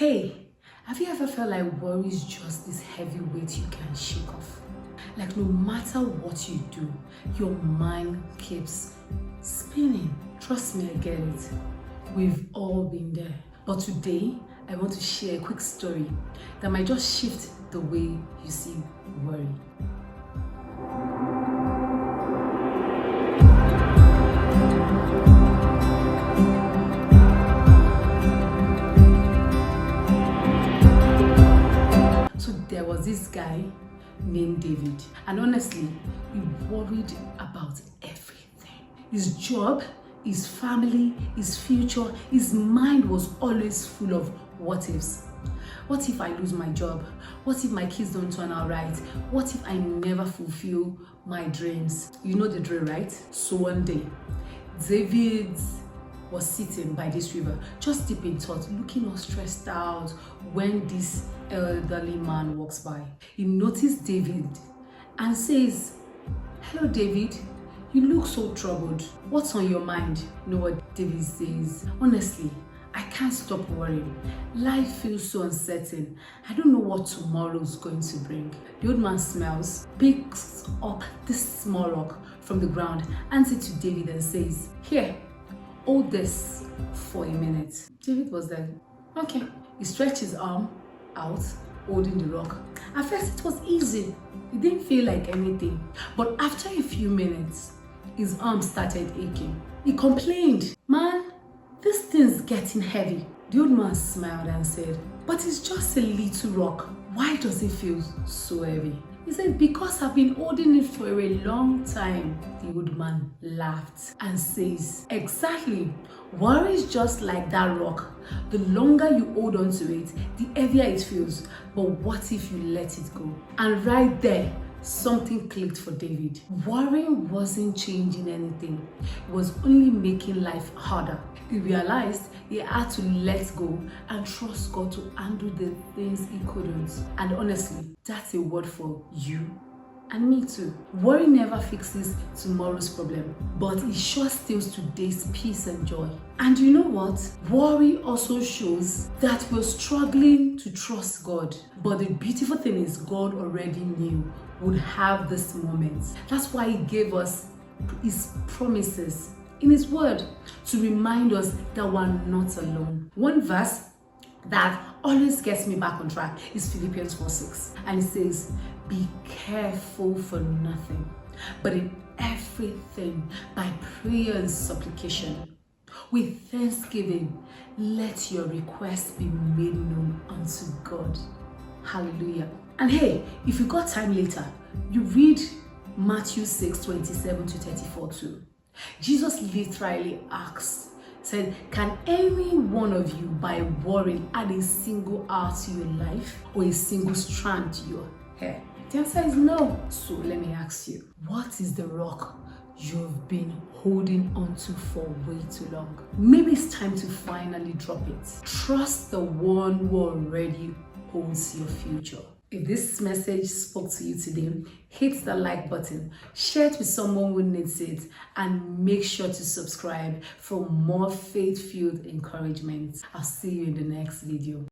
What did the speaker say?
Hey, have you ever felt like worry is just this heavy weight you can't shake off? Like no matter what you do, your mind keeps spinning. Trust me, I get it. We've all been there. But today, I want to share a quick story that might just shift the way you see worry. So there was this guy named David, and honestly, he worried about everything. His job, his family, his future, his mind was always full of what ifs. What if I lose my job? What if my kids don't turn out right? What if I never fulfill my dreams? You know the drill, right? So one day, David was sitting by this river, just deep in thought, looking all stressed out when this elderly man walks by. He noticed David and says, "Hello, David. You look so troubled. What's on your mind?" You know what David says? "Honestly, I can't stop worrying. Life feels so uncertain. I don't know what tomorrow is going to bring." The old man smiles, picks up this small rock from the ground, hands it to David and says, "Here, hold this for a minute." David was like, "Okay." He stretched his arm out, holding the rock. At first it was easy. It didn't feel like anything. But after a few minutes, his arm started aching. He complained, "Man, this thing's getting heavy." The old man smiled and said, "But it's just a little rock. Why does it feel so heavy?" He said, "Because I've been holding it for a long time." The old man laughed and says, "Exactly. Worry is just like that rock. The longer you hold on to it, the heavier it feels. But what if you let it go?" And right there, something clicked for David. Worrying wasn't changing anything. It was only making life harder. He realized he had to let go and trust God to handle the things he couldn't. And honestly, that's a word for you and me too. Worry never fixes tomorrow's problem, but it sure steals today's peace and joy. And you know what? Worry also shows that we're struggling to trust God. But the beautiful thing is, God already knew would have this moment. That's why He gave us His promises in His word to remind us that we're not alone. One verse that always gets me back on track is Philippians 4:6, and it says, "Be careful for nothing, but in everything by prayer and supplication with thanksgiving let your requests be made known unto God." Hallelujah. And hey, if you got time later, you read Matthew 6:27-34 too. Jesus literally said, "Can any one of you by worrying add a single hour to your life or a single strand to your hair?" The answer is no. So let me ask you, what is the rock you've been holding onto for way too long? Maybe it's time to finally drop it. Trust the one who already holds your future. If this message spoke to you today, hit the like button, share it with someone who needs it, and make sure to subscribe for more faith-filled encouragement. I'll see you in the next video.